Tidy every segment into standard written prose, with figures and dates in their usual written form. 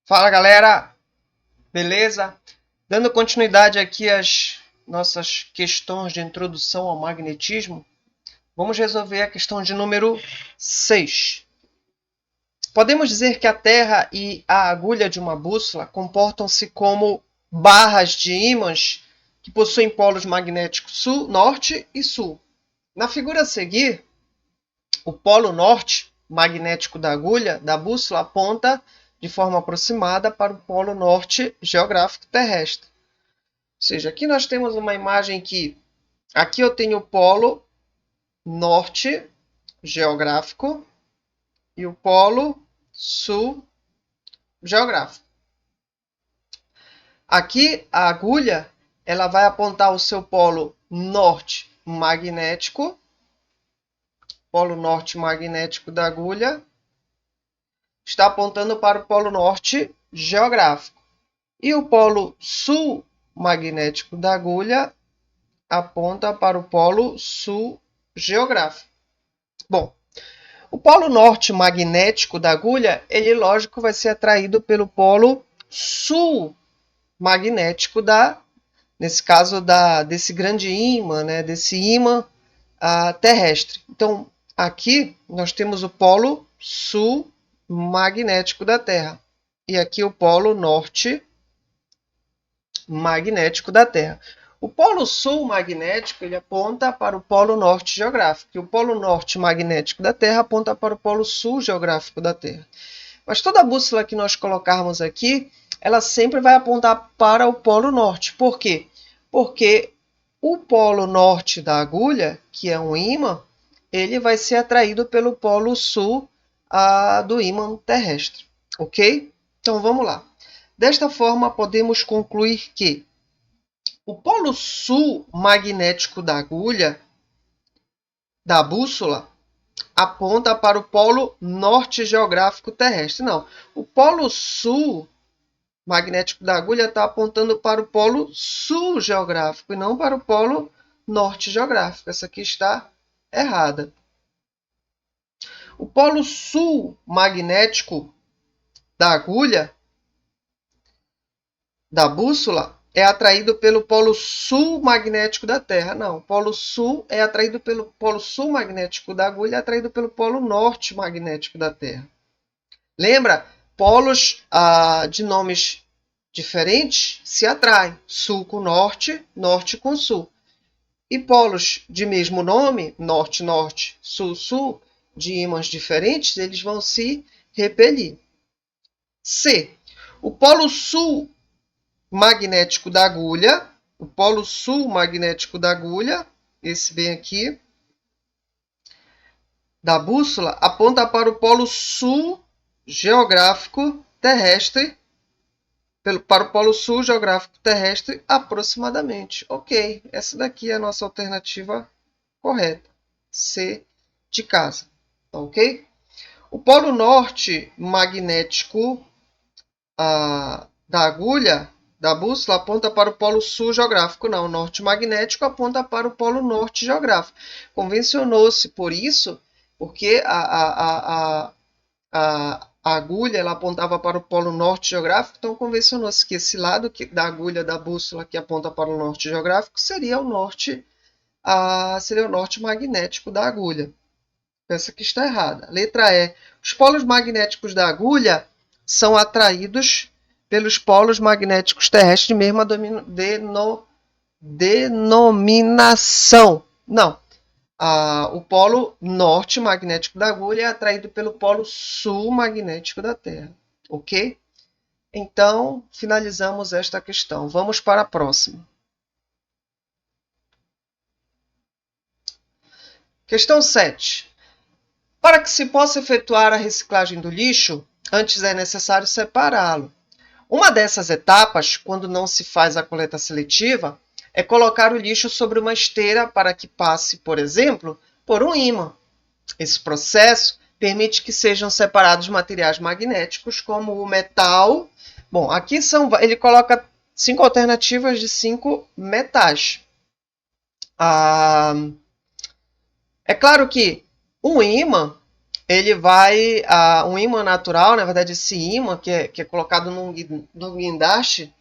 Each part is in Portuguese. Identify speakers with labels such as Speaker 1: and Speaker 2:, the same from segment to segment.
Speaker 1: Fala galera, beleza? Dando continuidade aqui às nossas questões de introdução ao magnetismo, vamos resolver a questão de número 6. Podemos dizer que a Terra e a agulha de uma bússola comportam-se como barras de ímãs que possuem polos magnéticos sul, norte e sul. Na figura a seguir, o polo norte magnético da agulha da bússola aponta de forma aproximada para o polo norte geográfico terrestre. Ou seja, aqui nós temos uma imagem que aqui eu tenho o polo norte geográfico e o polo sul geográfico. Aqui a agulha ela vai apontar o seu polo norte magnético, polo norte magnético da agulha está apontando para o polo norte geográfico. E o polo sul magnético da agulha aponta para o polo sul geográfico. Bom, o polo norte magnético da agulha, ele lógico vai ser atraído pelo polo sul magnético nesse caso desse grande ímã, né, desse ímã terrestre. Então, aqui nós temos o polo sul magnético da Terra e aqui o polo norte magnético da Terra. O polo sul magnético ele aponta para o polo norte geográfico e o polo norte magnético da Terra aponta para o polo sul geográfico da Terra. Mas toda bússola que nós colocarmos aqui, ela sempre vai apontar para o polo norte. Por quê? Porque o polo norte da agulha, que é um ímã, ele vai ser atraído pelo polo sul do ímã terrestre. Ok? Então vamos lá. Desta forma, podemos concluir que o polo sul magnético da agulha, da bússola, aponta para o polo norte geográfico terrestre. Não, o polo sul magnético da agulha está apontando para o polo sul geográfico e não para o polo norte geográfico. Essa aqui está errada. O polo sul magnético da agulha, da bússola, é atraído pelo polo sul magnético da Terra. Não, o polo sul é atraído pelo polo sul magnético da agulha, é atraído pelo polo norte magnético da Terra. Lembra? Polos de nomes diferentes se atraem. Sul com norte, norte com sul. E polos de mesmo nome, norte, norte, sul, sul, de ímãs diferentes, eles vão se repelir. C. O polo sul magnético da agulha, o polo sul magnético da agulha, esse bem aqui, da bússola, aponta para o polo sul geográfico terrestre, para o polo sul geográfico terrestre aproximadamente. Ok, essa daqui é a nossa alternativa correta. C de casa. Ok? O polo norte magnético da agulha, da bússola, aponta para o polo sul geográfico. Não, o norte magnético aponta para o polo norte geográfico. Convencionou-se por isso, porque a agulha ela apontava para o polo norte geográfico, então convencionou-se que esse lado da agulha da bússola que aponta para o norte geográfico seria o norte magnético da agulha. Essa aqui está errada. Letra E. Os polos magnéticos da agulha são atraídos pelos polos magnéticos terrestres de mesma denominação. Não. O polo norte magnético da agulha é atraído pelo polo sul magnético da Terra. Ok? Então, finalizamos esta questão. Vamos para a próxima. Questão 7. Para que se possa efetuar a reciclagem do lixo, antes é necessário separá-lo. Uma dessas etapas, quando não se faz a coleta seletiva, é colocar o lixo sobre uma esteira para que passe, por exemplo, por um ímã. Esse processo permite que sejam separados materiais magnéticos, como o metal. Bom, aqui ele coloca 5 alternativas de 5 metais. É claro que um ímã ele vai, um ímã natural, na verdade esse ímã que é colocado no guindaste,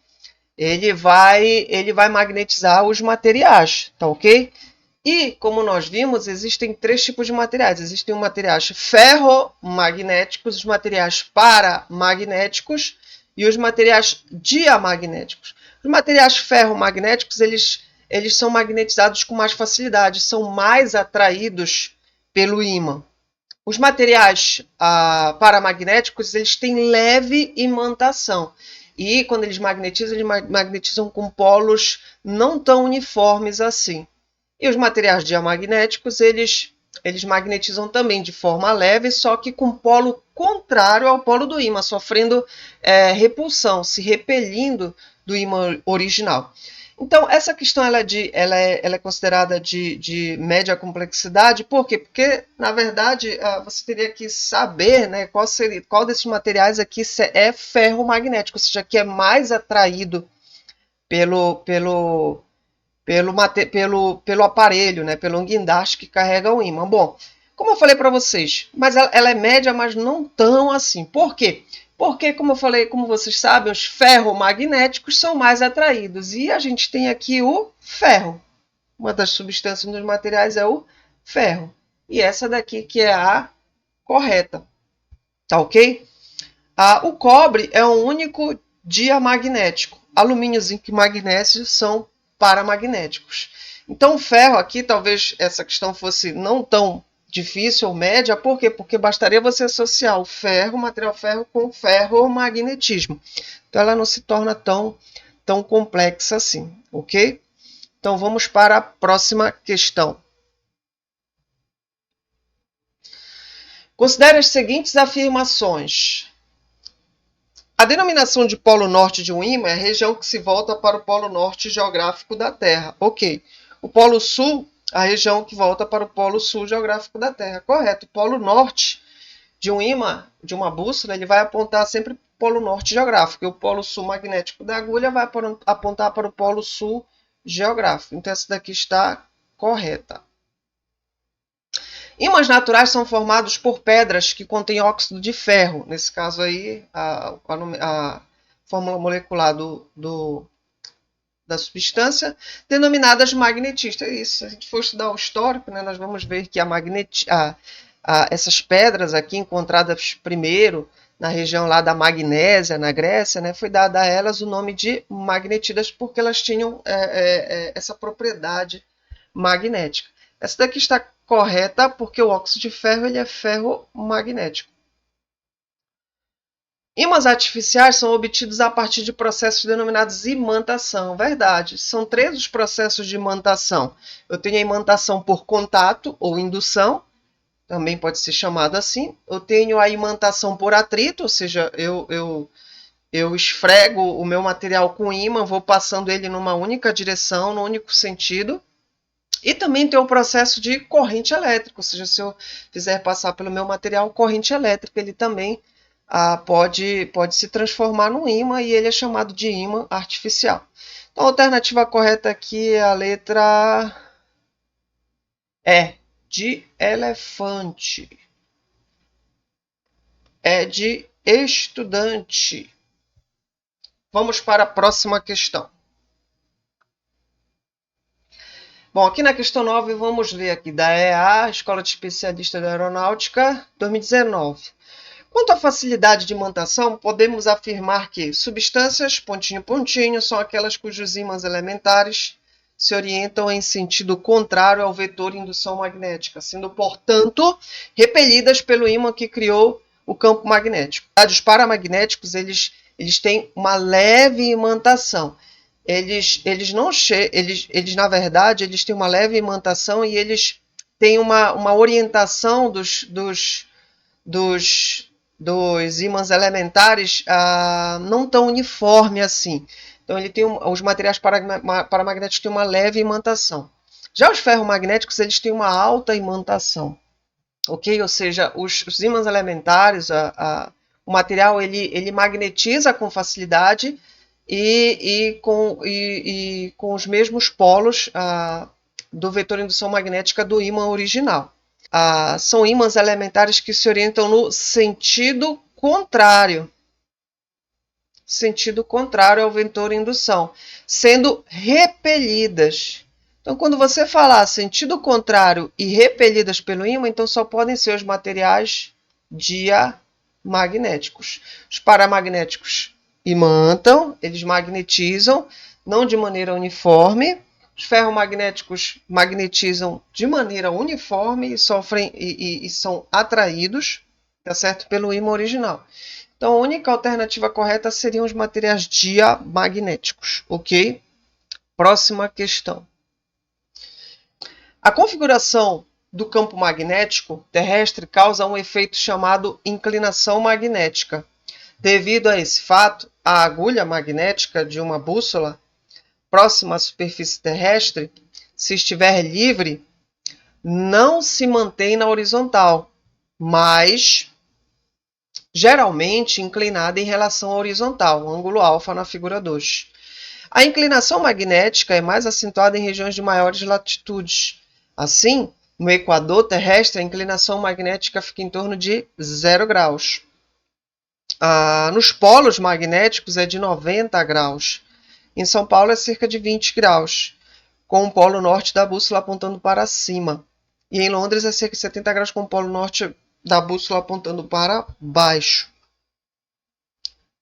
Speaker 1: ele vai magnetizar os materiais, tá ok? E, como nós vimos, existem três tipos de materiais. Existem os materiais ferromagnéticos, os materiais paramagnéticos e os materiais diamagnéticos. Os materiais ferromagnéticos, eles são magnetizados com mais facilidade, são mais atraídos pelo ímã. Os materiais paramagnéticos, eles têm leve imantação. E quando eles magnetizam com polos não tão uniformes assim. E os materiais diamagnéticos, eles magnetizam também de forma leve, só que com polo contrário ao polo do ímã, sofrendo repulsão, se repelindo do ímã original. Então, essa questão ela é considerada de média complexidade, por quê? Porque, na verdade, você teria que saber, né, qual desses materiais aqui é ferromagnético, ou seja, que é mais atraído pelo aparelho, né, pelo guindaste que carrega o ímã. Bom, como eu falei para vocês, mas ela é média, mas não tão assim. Por quê? Porque, como eu falei, como vocês sabem, os ferromagnéticos são mais atraídos. E a gente tem aqui o ferro. Uma das substâncias dos materiais é o ferro. E essa daqui que é a correta. Tá ok? O cobre é o único diamagnético. Alumínio, zinco e magnésio são paramagnéticos. Então, o ferro aqui, talvez essa questão fosse não tão difícil ou média, por quê? Porque bastaria você associar o ferro, o material ferro, com o ferromagnetismo. Então, ela não se torna tão complexa assim, ok? Então, vamos para a próxima questão. Considere as seguintes afirmações. A denominação de polo norte de um ímã é a região que se volta para o polo norte geográfico da Terra. Ok. O polo sul, a região que volta para o polo sul geográfico da Terra. Correto. O polo norte de um ímã, de uma bússola, ele vai apontar sempre para o polo norte geográfico. E o polo sul magnético da agulha vai apontar para o polo sul geográfico. Então, essa daqui está correta. Ímãs naturais são formados por pedras que contêm óxido de ferro. Nesse caso aí, a fórmula molecular da substância, denominadas magnetistas. Isso, se a gente for estudar o histórico, né, nós vamos ver que essas pedras aqui encontradas primeiro na região lá da Magnésia, na Grécia, né, foi dada a elas o nome de magnetidas porque elas tinham essa propriedade magnética. Essa daqui está correta porque o óxido de ferro ele é ferromagnético. Ímãs artificiais são obtidos a partir de processos denominados imantação. Verdade. São 3 os processos de imantação. Eu tenho a imantação por contato ou indução, também pode ser chamado assim. Eu tenho a imantação por atrito, ou seja, eu esfrego o meu material com ímã, vou passando ele numa única direção, num único sentido. E também tem o processo de corrente elétrica, ou seja, se eu fizer passar pelo meu material corrente elétrica, ele também pode se transformar num ímã e ele é chamado de ímã artificial. Então, a alternativa correta aqui é a letra E, de elefante. É de estudante. Vamos para a próxima questão. Bom, aqui na questão 9, vamos ver aqui da EA, Escola de Especialista da Aeronáutica, 2019. Quanto à facilidade de imantação, podemos afirmar que substâncias, pontinho, pontinho, são aquelas cujos ímãs elementares se orientam em sentido contrário ao vetor indução magnética, sendo, portanto, repelidas pelo ímã que criou o campo magnético. Os paramagnéticos, eles têm uma leve imantação. Eles na verdade, eles têm uma leve imantação e eles têm uma orientação dos ímãs elementares não tão uniforme assim. Então, os materiais paramagnéticos têm uma leve imantação. Já os ferromagnéticos, eles têm uma alta imantação. Ok? Ou seja, os ímãs elementares, o material ele magnetiza com facilidade e com os mesmos polos do vetor indução magnética do ímã original. são ímãs elementares que se orientam no sentido contrário ao vetor indução, sendo repelidas. Então, quando você falar sentido contrário e repelidas pelo ímã, então só podem ser os materiais diamagnéticos. Os paramagnéticos imantam, eles magnetizam, não de maneira uniforme. Os ferromagnéticos magnetizam de maneira uniforme e sofrem e são atraídos, tá certo, pelo ímã original. Então, a única alternativa correta seriam os materiais diamagnéticos, ok? Próxima questão. A configuração do campo magnético terrestre causa um efeito chamado inclinação magnética. Devido a esse fato, a agulha magnética de uma bússola próxima à superfície terrestre, se estiver livre, não se mantém na horizontal, mas geralmente inclinada em relação à horizontal, ângulo alfa na figura 2. A inclinação magnética é mais acentuada em regiões de maiores latitudes. Assim, no equador terrestre, a inclinação magnética fica em torno de 0 graus. Nos polos magnéticos é de 90 graus. Em São Paulo é cerca de 20 graus, com o polo norte da bússola apontando para cima. E em Londres é cerca de 70 graus, com o polo norte da bússola apontando para baixo.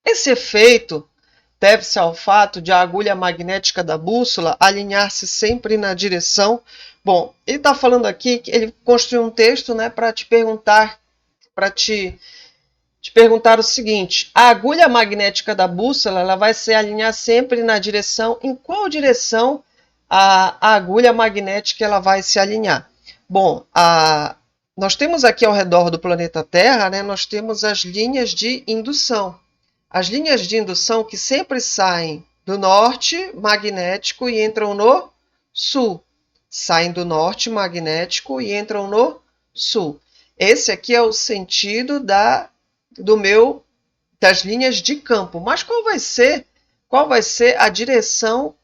Speaker 1: Esse efeito deve-se ao fato de a agulha magnética da bússola alinhar-se sempre na direção. Bom, ele está falando aqui que ele construiu um texto, né, para te perguntar o seguinte: a agulha magnética da bússola ela vai se alinhar sempre na direção. Em qual direção a agulha magnética ela vai se alinhar? Bom, nós temos aqui ao redor do planeta Terra, né, nós temos as linhas de indução. As linhas de indução que sempre saem do norte magnético e entram no sul. Saem do norte magnético e entram no sul. Esse aqui é o sentido das linhas de campo. Mas qual vai ser a direção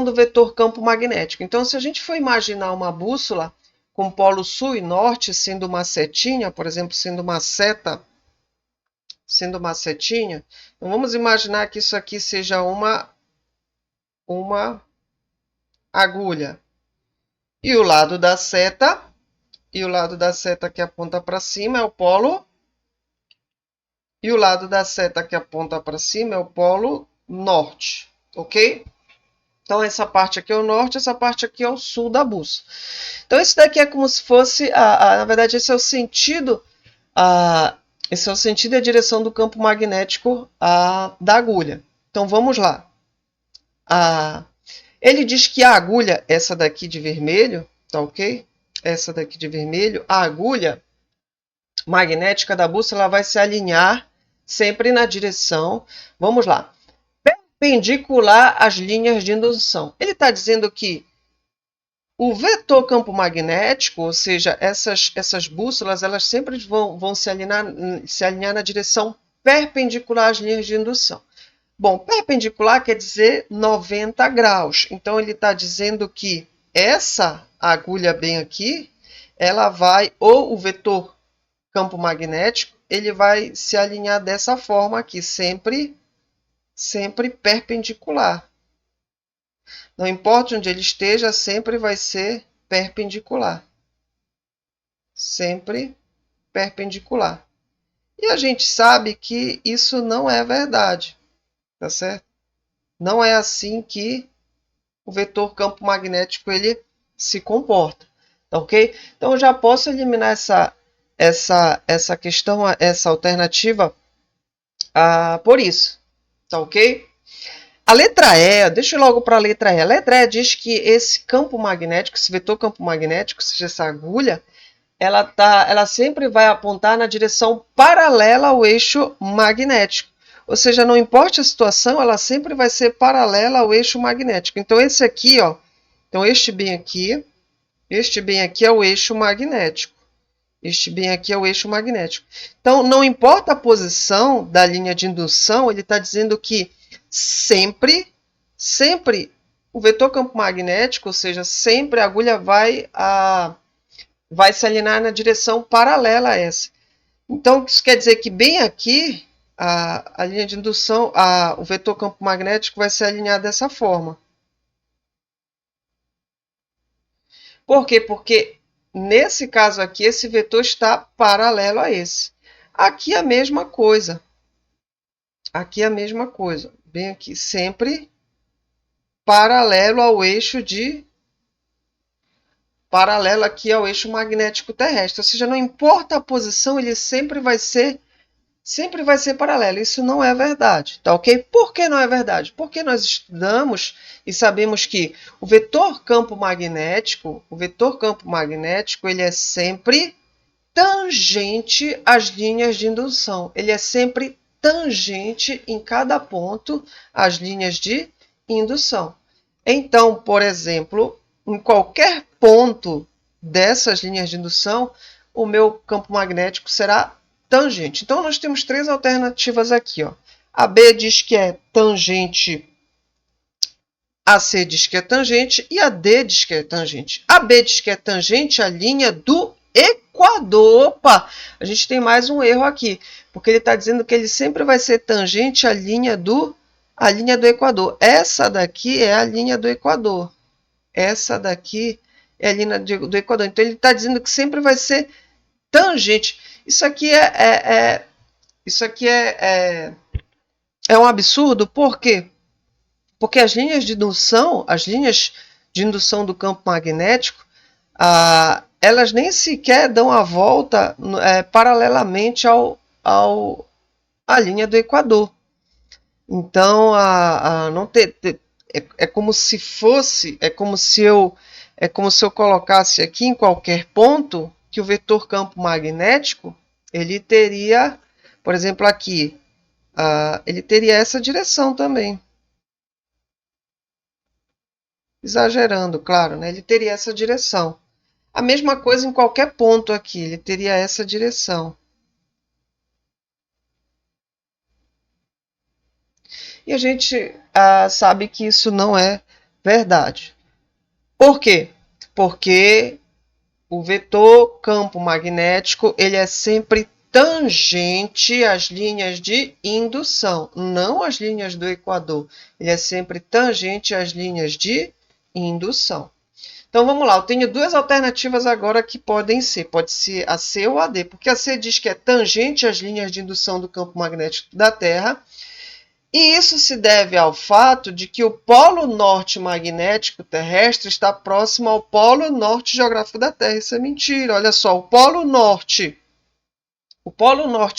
Speaker 1: do vetor campo magnético? Então, se a gente for imaginar uma bússola com polo sul e norte sendo uma setinha, por exemplo, sendo uma setinha, então vamos imaginar que isso aqui seja uma agulha. E o lado da seta que aponta para cima é o polo. E o lado da seta que aponta para cima é o polo norte, ok? Então, essa parte aqui é o norte, essa parte aqui é o sul da bússola. Então, esse daqui é como se fosse, na verdade, esse é o sentido e a direção do campo magnético da agulha. Então, vamos lá. Ele diz que a agulha, essa daqui de vermelho, tá ok? Essa daqui de vermelho, a agulha magnética da bússola ela vai se alinhar sempre na direção, vamos lá, perpendicular às linhas de indução. Ele está dizendo que o vetor campo magnético, ou seja, essas bússolas, elas sempre vão se alinhar na direção perpendicular às linhas de indução. Bom, perpendicular quer dizer 90 graus. Então, ele está dizendo que essa agulha bem aqui, ela vai, ou o vetor campo magnético, ele vai se alinhar dessa forma aqui, sempre perpendicular. Não importa onde ele esteja, sempre vai ser perpendicular. Sempre perpendicular. E a gente sabe que isso não é verdade, tá certo? Não é assim que o vetor campo magnético ele se comporta, tá ok? Então eu já posso eliminar essa questão, essa alternativa por isso, tá ok? A letra E, deixa eu logo para a letra E. A letra E diz que esse campo magnético, esse vetor campo magnético, ou seja, essa agulha, ela sempre vai apontar na direção paralela ao eixo magnético. Ou seja, não importa a situação, ela sempre vai ser paralela ao eixo magnético. Então, esse aqui, ó, então este bem aqui é o eixo magnético. Este bem aqui é o eixo magnético. Então, não importa a posição da linha de indução, ele está dizendo que sempre o vetor campo magnético, ou seja, sempre a agulha vai vai se alinhar na direção paralela a essa. Então, isso quer dizer que bem aqui, a linha de indução, o vetor campo magnético vai se alinhar dessa forma. Por quê? Porque nesse caso aqui, esse vetor está paralelo a esse. Aqui a mesma coisa. Aqui a mesma coisa. Bem aqui, sempre paralelo ao eixo paralelo aqui ao eixo magnético terrestre. Ou seja, não importa a posição, ele sempre vai ser paralelo. Isso não é verdade, tá ok? Por que não é verdade? Porque nós estudamos e sabemos que o vetor campo magnético, ele é sempre tangente às linhas de indução. Ele é sempre tangente em cada ponto às linhas de indução. Então, por exemplo, em qualquer ponto dessas linhas de indução, o meu campo magnético será tangente. Então, nós temos três alternativas aqui. Ó. A B diz que é tangente, a C diz que é tangente e a D diz que é tangente. A B diz que é tangente à linha do equador. Opa, a gente tem mais um erro aqui, porque ele está dizendo que ele sempre vai ser tangente à linha do equador. Essa daqui é a linha do equador. Essa daqui é a linha do equador. Então, ele está dizendo que sempre vai ser tangente. Isso aqui é um absurdo. Por quê? Porque as linhas de indução do campo magnético, elas nem sequer dão a volta paralelamente à linha do equador. Então, não é como se fosse, é como se eu colocasse aqui em qualquer ponto que o vetor campo magnético, ele teria, por exemplo, aqui, ele teria essa direção também. Exagerando, claro, né? Ele teria essa direção. A mesma coisa em qualquer ponto aqui, ele teria essa direção. E a gente sabe que isso não é verdade. Por quê? Porque o vetor campo magnético, ele é sempre tangente às linhas de indução, não às linhas do equador. Ele é sempre tangente às linhas de indução. Então vamos lá, eu tenho duas alternativas agora que podem ser, pode ser a C ou a D, porque a C diz que é tangente às linhas de indução do campo magnético da Terra, e isso se deve ao fato de que o polo norte magnético terrestre está próximo ao polo norte geográfico da Terra. Isso é mentira, olha só, o polo norte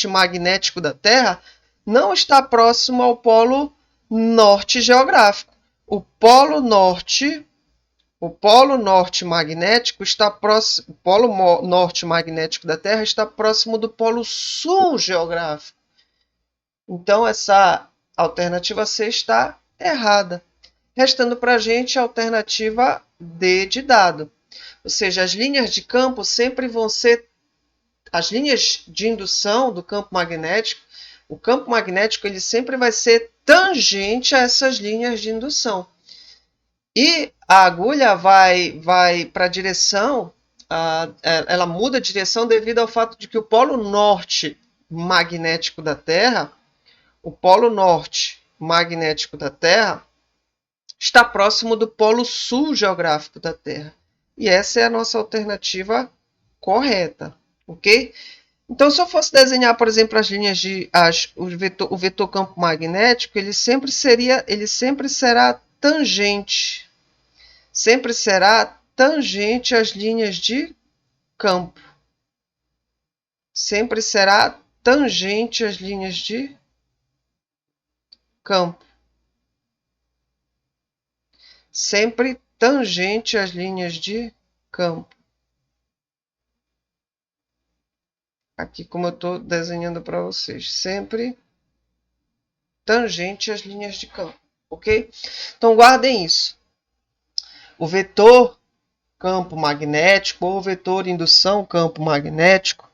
Speaker 1: magnético da Terra não está próximo ao polo norte geográfico. O polo norte magnético está próximo, o polo norte magnético da Terra está próximo do polo sul geográfico. Então, essa alternativa C está errada. Restando para a gente a alternativa D de dado. Ou seja, as linhas de campo sempre vão ser as linhas de indução do campo magnético. O campo magnético ele sempre vai ser tangente a essas linhas de indução. E a agulha vai para a direção, ela muda a direção devido ao fato de que o polo norte magnético da Terra, está próximo do polo sul geográfico da Terra. E essa é a nossa alternativa correta, ok? Então, se eu fosse desenhar, por exemplo, as linhas o vetor campo magnético, ele sempre será tangente. Sempre será tangente às linhas de campo. Sempre será tangente às linhas de campo. Sempre tangente às linhas de campo. Aqui como eu estou desenhando para vocês. Sempre tangente às linhas de campo. Ok? Então guardem isso. O vetor campo magnético ou vetor indução campo magnético,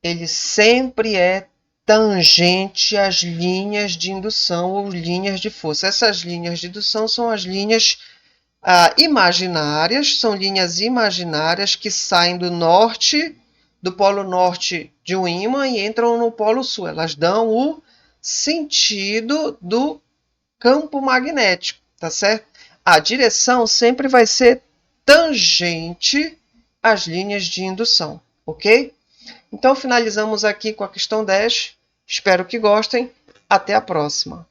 Speaker 1: ele sempre é tangente às linhas de indução ou linhas de força. Essas linhas de indução são as linhas Imaginárias, são linhas imaginárias que saem do norte, do polo norte de um ímã e entram no polo sul. Elas dão o sentido do campo magnético, tá certo? A direção sempre vai ser tangente às linhas de indução, ok? Então finalizamos aqui com a questão 10. Espero que gostem. Até a próxima.